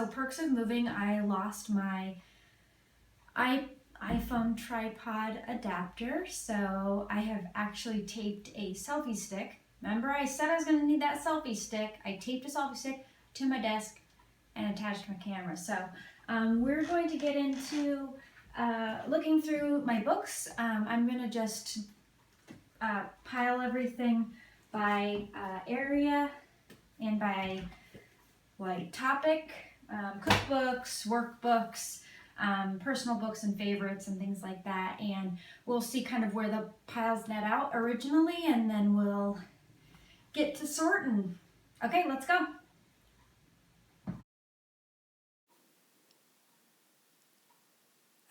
perks of moving, I lost my iPhone tripod adapter, so I have actually taped a selfie stick. Remember I said I was going to need that selfie stick. I taped a selfie stick to my desk and attached my camera. So we're going to get into looking through my books. I'm going to just pile everything by area and by like topic, cookbooks, workbooks, personal books and favorites and things like that. And we'll see kind of where the piles net out originally, and then we'll get to sorting. Okay, let's go.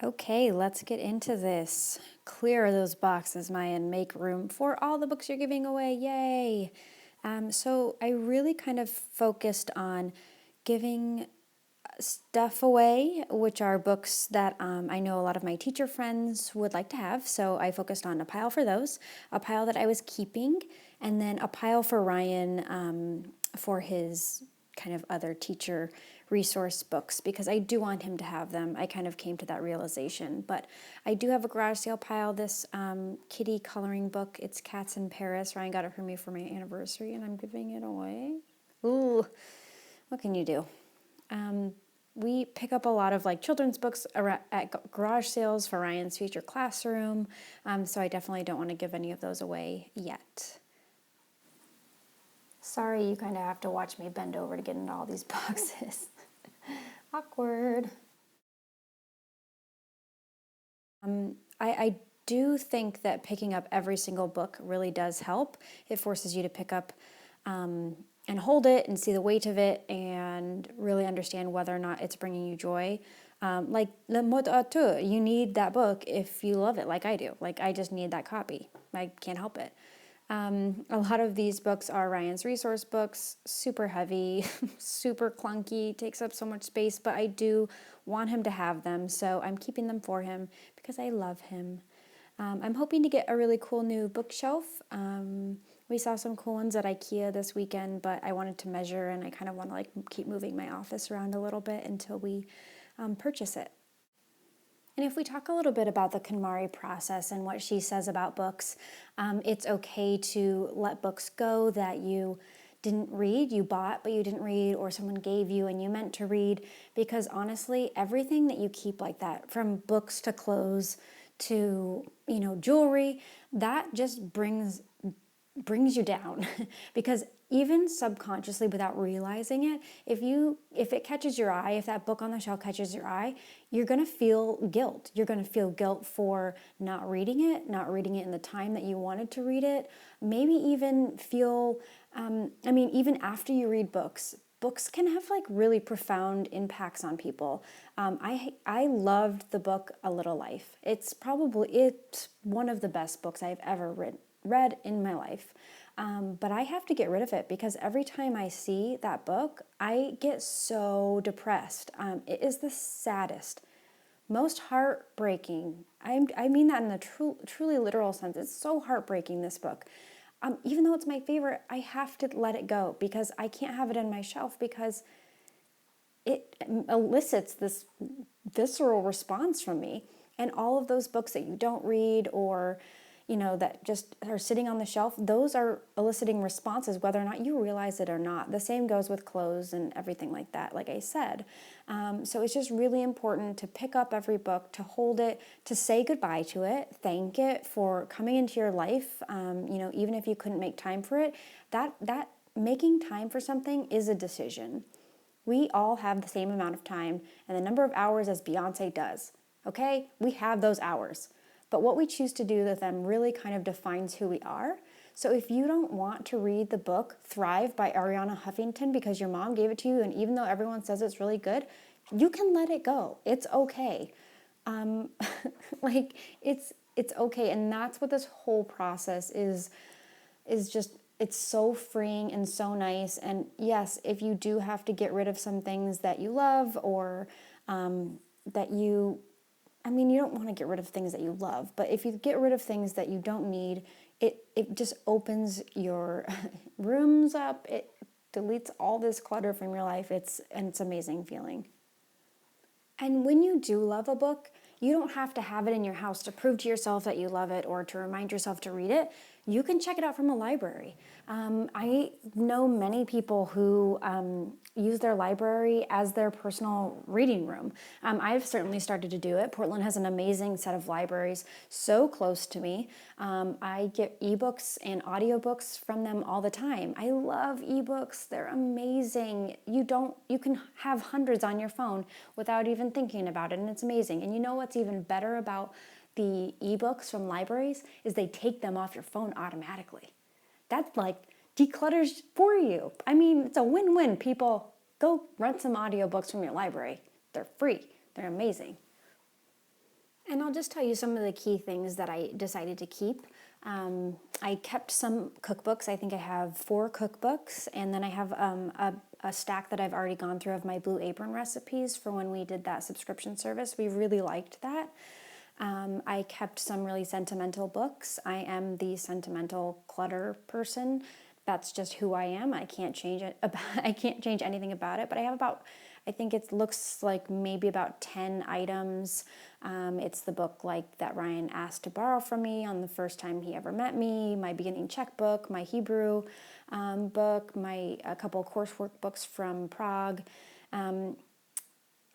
Okay, let's get into this. Clear those boxes, Maya, and make room for all the books you're giving away. Yay! So I really kind of focused on giving stuff away, which are books that I know a lot of my teacher friends would like to have. So I focused on a pile for those, a pile that I was keeping, and then a pile for Ryan for his kind of other teacher resource books, because I do want him to have them. I kind of came to that realization. But I do have a garage sale pile, this kitty coloring book. It's Cats in Paris. Ryan got it for me for my anniversary, and I'm giving it away. Ooh, what can you do? We pick up a lot of like children's books at garage sales for Ryan's future classroom, so I definitely don't want to give any of those away yet. Sorry, you kind of have to watch me bend over to get into all these boxes. Awkward. I do think that picking up every single book really does help. It forces you to pick up and hold it and see the weight of it and really understand whether or not it's bringing you joy. Like Le Mot à Tout, you need that book if you love it like I do. Like I just need that copy. I can't help it. A lot of these books are Ryan's resource books, super heavy, super clunky, takes up so much space, but I do want him to have them, so I'm keeping them for him because I love him. I'm hoping to get a really cool new bookshelf. We saw some cool ones at IKEA this weekend, but I wanted to measure, and I kind of want to like keep moving my office around a little bit until we purchase it. And if we talk a little bit about the KonMari process and what she says about books, it's okay to let books go that you didn't read, you bought but you didn't read, or someone gave you and you meant to read, because honestly, everything that you keep like that, from books to clothes to, jewelry, that just brings you down because even subconsciously without realizing it, if it catches your eye, if that book on the shelf catches your eye, you're going to feel guilt. You're going to feel guilt for not reading it in the time that you wanted to read it. Maybe even feel even after you read books can have like really profound impacts on people. I loved the book A Little Life. It's one of the best books I've ever read in my life. But I have to get rid of it because every time I see that book, I get so depressed. It is the saddest, most heartbreaking. I mean that in a truly literal sense. It's so heartbreaking, this book. Even though it's my favorite, I have to let it go because I can't have it on my shelf because it elicits this visceral response from me. And all of those books that you don't read or that just are sitting on the shelf, those are eliciting responses whether or not you realize it or not. The same goes with clothes and everything like that, like I said. So it's just really important to pick up every book, to hold it, to say goodbye to it, thank it for coming into your life, even if you couldn't make time for it. That making time for something is a decision. We all have the same amount of time and the number of hours as Beyonce does, okay? We have those hours. But what we choose to do with them really kind of defines who we are. So if you don't want to read the book Thrive by Arianna Huffington because your mom gave it to you, and even though everyone says it's really good, you can let it go. It's okay. It's okay. And that's what this whole process is just, it's so freeing and so nice. And yes, if you do have to get rid of some things that you love or that you don't want to get rid of things that you love, but if you get rid of things that you don't need, it just opens your rooms up. deletes all this clutter from your life. It's an amazing feeling. And when you do love a book, you don't have to have it in your house to prove to yourself that you love it or to remind yourself to read it. You can check it out from a library. I know many people who use their library as their personal reading room. I've certainly started to do it. Portland has an amazing set of libraries so close to me. I get ebooks and audiobooks from them all the time. I love ebooks. They're amazing. You can have hundreds on your phone without even thinking about it, and it's amazing. And you know what's even better about the ebooks from libraries is they take them off your phone automatically. That like declutters for you. I mean, it's a win-win. People, go rent some audiobooks from your library. They're free. They're amazing. And I'll just tell you some of the key things that I decided to keep. I kept some cookbooks. I think I have 4 cookbooks, and then I have a stack that I've already gone through of my Blue Apron recipes for when we did that subscription service. We really liked that. I kept some really sentimental books. I am the sentimental clutter person. That's just who I am. I can't change it. I can't change anything about it. But I have I think it looks like maybe about 10 items. It's the book like that Ryan asked to borrow from me on the first time he ever met me, my beginning checkbook, my Hebrew book, a couple coursework books from Prague.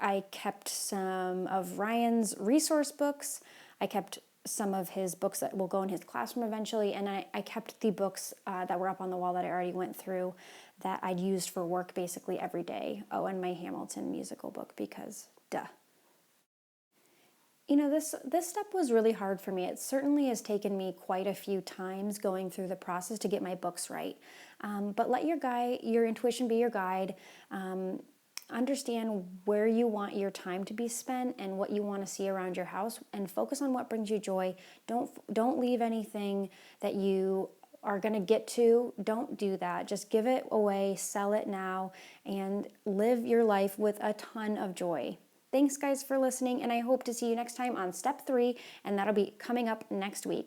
I kept some of Ryan's resource books. I kept some of his books that will go in his classroom eventually, and I kept the books that were up on the wall that I already went through that I'd used for work basically every day. Oh, and my Hamilton musical book, because duh. You know, this step was really hard for me. It certainly has taken me quite a few times going through the process to get my books right. But let your intuition be your guide. Understand where you want your time to be spent and what you want to see around your house, and focus on what brings you joy. Don't leave anything that you are going to get to. Don't do that. Just give it away, sell it now, and live your life with a ton of joy. Thanks, guys, for listening, and I hope to see you next time on step 3, and that'll be coming up next week.